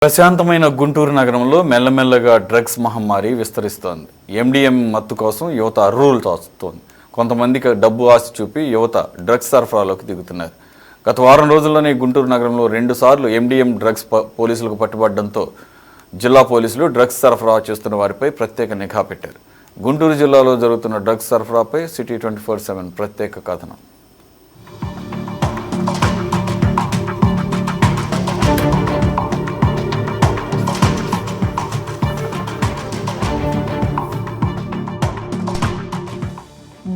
ప్రశాంతమైన గుంటూరు నగరంలో మెల్లమెల్లగా డ్రగ్స్ మహమ్మారి విస్తరిస్తోంది. ఎండిఎం మత్తు కోసం యువత అర్రులు చాచుతోంది. కొంతమందికి డబ్బు ఆశ చూపి యువత డ్రగ్స్ సరఫరాలోకి దిగుతున్నారు. గత వారం రోజుల్లోనే గుంటూరు నగరంలో 2 సార్లు ఎండిఎం డ్రగ్స్ పోలీసులకు పట్టుబడడంతో జిల్లా పోలీసులు డ్రగ్స్ సరఫరా చేస్తున్న వారిపై ప్రత్యేక నిఘా పెట్టారు. గుంటూరు జిల్లాలో జరుగుతున్న డ్రగ్స్ సరఫరాపై సిటీ 24/7 ప్రత్యేక కథనం.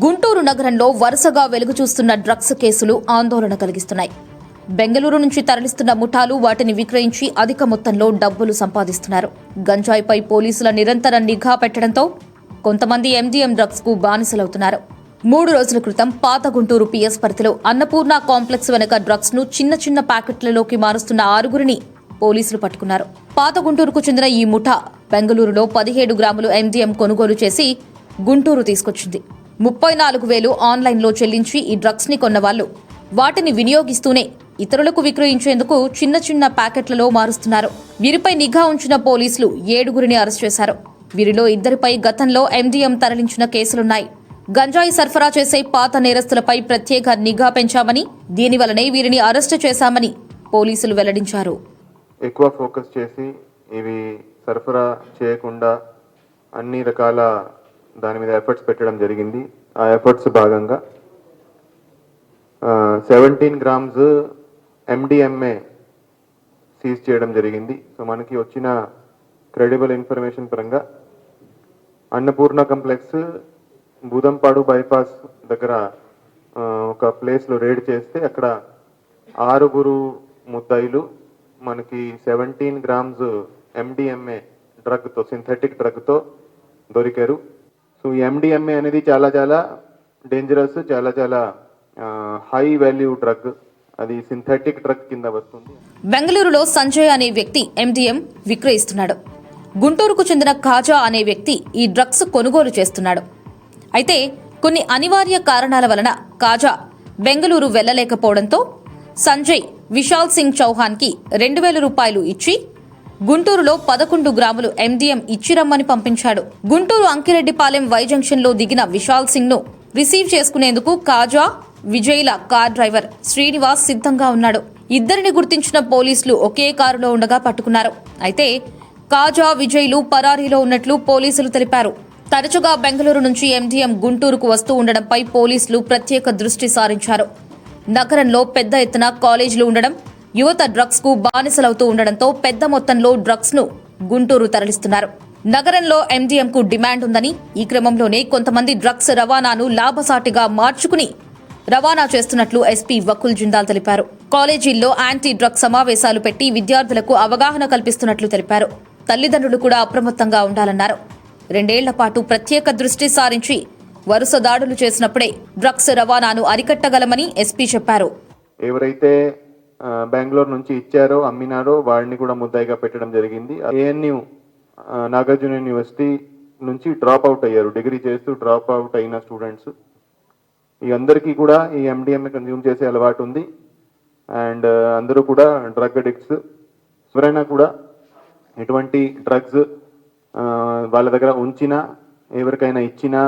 గుంటూరు నగరంలో వరుసగా వెలుగు చూస్తున్న డ్రగ్స్ కేసులు ఆందోళన కలిగిస్తున్నాయి. బెంగళూరు నుంచి తరలిస్తున్న ముఠాలు వాటిని విక్రయించి అధిక మొత్తంలో డబ్బులు సంపాదిస్తున్నారు. గంజాయిపై పోలీసుల నిరంతర నిఘా పెట్టడంతో కొంతమంది ఎండిఎం డ్రగ్స్ కు బానిసలవుతున్నారు. 3 రోజుల క్రితం పాత గుంటూరు పిఎస్ పరిధిలో అన్నపూర్ణ కాంప్లెక్స్ వెనుక డ్రగ్స్ ను చిన్న చిన్న ప్యాకెట్లలోకి మారుస్తున్న 6గురిని పోలీసులు పట్టుకున్నారు. పాత గుంటూరుకు చెందిన ఈ ముఠా బెంగళూరులో 17 గ్రాములు ఎండిఎం కొనుగోలు చేసి గుంటూరు తీసుకొచ్చింది. 34,000 ఆన్లైన్లో చెల్లించి ఈ డ్రగ్స్ ని కొన్నవాళ్లు వాటిని వినియోగిస్తూనే ఇతరులకు విక్రయించేందుకు చిన్న చిన్న ప్యాకెట్లలో మారుస్తున్నారు. వీరిపై నిఘా ఉంచిన పోలీసులు 7గురిని అరెస్ట్ చేశారు. వీరిలో 2పై గతంలో ఎండిఎం తరలించిన కేసులున్నాయి. గంజాయి సరఫరా చేసే పాత నేరస్తులపై ప్రత్యేక నిఘా పెంచామని, దీనివల్లనే వీరిని అరెస్టు చేశామని పోలీసులు వెల్లడించారు. ఎక్కువ ఫోకస్ చేసి ఇవి సరఫరా చేయకుండా అన్ని రకాల దాని మీద ఎఫర్ట్స్ పెట్టడం జరిగింది. ఆ ఎఫర్ట్స్ భాగంగా 17 గ్రామ్స్ ఎండిఎంఏ సీజ్ చేయడం జరిగింది. సో మనకి వచ్చిన క్రెడిబుల్ ఇన్ఫర్మేషన్ పరంగా అన్నపూర్ణ కాంప్లెక్స్ బూదంపాడు బైపాస్ దగ్గర ఒక ప్లేస్లో రేడ్ చేస్తే అక్కడ 6 ముద్దాయిలు మనకి 17 గ్రామ్స్ ఎండిఎంఏ డ్రగ్తో, సింథటిక్ డ్రగ్తో దొరికారు. సో ఈ ఎండిఎంఏ అనేది చాలా చాలా డేంజరస్, చాలా చాలా హై వాల్యూ డ్రగ్. అది సింథటిక్ డ్రగ్ కింద వస్తుంది. బెంగళూరులో సంజయ్ అనే వ్యక్తి ఎండిఎం విక్రయిస్తున్నాడు. గుంటూరుకు చెందిన కాజా అనే వ్యక్తి ఈ డ్రగ్స్ కొనుగోలు చేస్తున్నాడు. అయితే కొన్ని అనివార్య కారణాల వలన కాజా బెంగళూరు వెళ్లలేకపోవడంతో సంజయ్ విశాల్ సింగ్ చౌహాన్ కి 2,000 రూపాయలు ఇచ్చి గుంటూరులో 11 గ్రాములు ఎండిఎం ఇచ్చిరమ్మని పంపించాడు. గుంటూరు అంకిరెడ్డిపాలెం వై జంక్షన్ లో దిగిన విశాల్ సింగ్ ను రిసీవ్ చేసుకునేందుకు కాజా, విజయ్ల కార్ డ్రైవర్ శ్రీనివాస్ సిద్ధంగా ఉన్నాడు. ఇద్దరిని గుర్తించిన పోలీసులు ఒకే కారులో ఉండగా పట్టుకున్నారు. అయితే కాజా, విజయ్లు పరారీలో ఉన్నట్లు పోలీసులు తెలిపారు. తరచుగా బెంగళూరు నుంచి ఎండిఎం గుంటూరుకు వస్తూ ఉండడంపై పోలీసులు ప్రత్యేక దృష్టి సారించారు. నగరంలో పెద్ద ఎత్తున కాలేజీలు ఉండడం, యువత డ్రగ్స్ కు బానిసలవుతూ ఉండడంతో పెద్ద మొత్తంలో డ్రగ్స్ ను గుంటూరు తరలిస్తున్నారు. నగరంలో ఎండిఎం కు డిమాండ్ ఉందని, ఈ క్రమంలోనే కొంతమంది డ్రగ్స్ రవాణాను లాభసాటిగా మార్చుకుని రవాణా చేస్తున్నట్లు ఎస్పీ వకుల్ జిందాల్ తెలిపారు. కాలేజీల్లో యాంటీ డ్రగ్స్ సమావేశాలు పెట్టి విద్యార్థులకు అవగాహన కల్పిస్తున్నట్లు తెలిపారు. తల్లిదండ్రులు కూడా అప్రమత్తంగా ఉండాలన్నారు. 2 ఏళ్ల పాటు ప్రత్యేక దృష్టి సారించి వరుస దాడులు చేసినప్పుడే డ్రగ్స్ రవాణాను అరికట్టగలమని ఎస్పీ చెప్పారు. ఎవరైతే బెంగళూరు నుంచి ఇచ్చారో, అమ్మినారో వాడిని కూడా ముద్దాయిగా పెట్టడం జరిగింది. ఏఎన్యూ నాగార్జున యూనివర్సిటీ నుంచి డ్రాప్ అవుట్ అయ్యారు. డిగ్రీ చేస్తూ డ్రాప్ అవుట్ అయిన స్టూడెంట్స్ ఈ అందరికీ కూడా ఈ ఎండిఎంఏ కన్జ్యూమ్ చేసే అలవాటు ఉంది. అండ్ అందరూ కూడా డ్రగ్ అడిక్ట్స్. ఎవరైనా కూడా ఎటువంటి డ్రగ్స్ వాళ్ళ దగ్గర ఉంచినా, ఎవరికైనా ఇచ్చినా,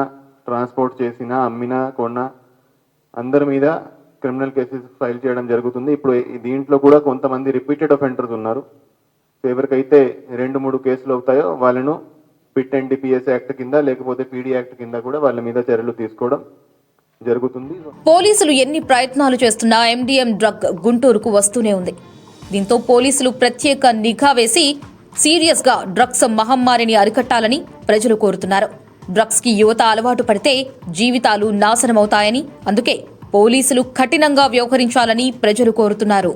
ట్రాన్స్పోర్ట్ చేసినా, అమ్మినా, కొన్నా అందరి మీద క్రిమినల్ కేసెస్ ఫైల్ చేయడం జరుగుతుంది. ఇప్పుడు దీంట్లో కూడా కొంతమంది రిపీటెడ్ అఫెండర్స్ ఉన్నారు. సో ఎవరికైతే 2-3 కేసులు అవుతాయో వాళ్ళను పిట్ అండ్ డిపిఎస్ యాక్ట్ కింద, లేకపోతే పీడీ యాక్ట్ కింద కూడా వాళ్ళ మీద చర్యలు తీసుకోవడం జరుగుతుంది. పోలీసులు ఎన్ని ప్రయత్నాలు చేస్తున్నా ఎండిఎం డ్రగ్ గుంటూరుకు వస్తూనే ఉంది. దీంతో పోలీసులు ప్రత్యేక నిఘా వేసి సీరియస్ గా డ్రగ్స్ మహమ్మారిని అరికట్టాలని ప్రజలు కోరుతున్నారు. డ్రగ్స్ కి యువత అలవాటు పడితే జీవితాలు నాశనమవుతాయని, అందుకే పోలీసులు కఠినంగా వ్యవహరించాలని ప్రజలు కోరుతున్నారు.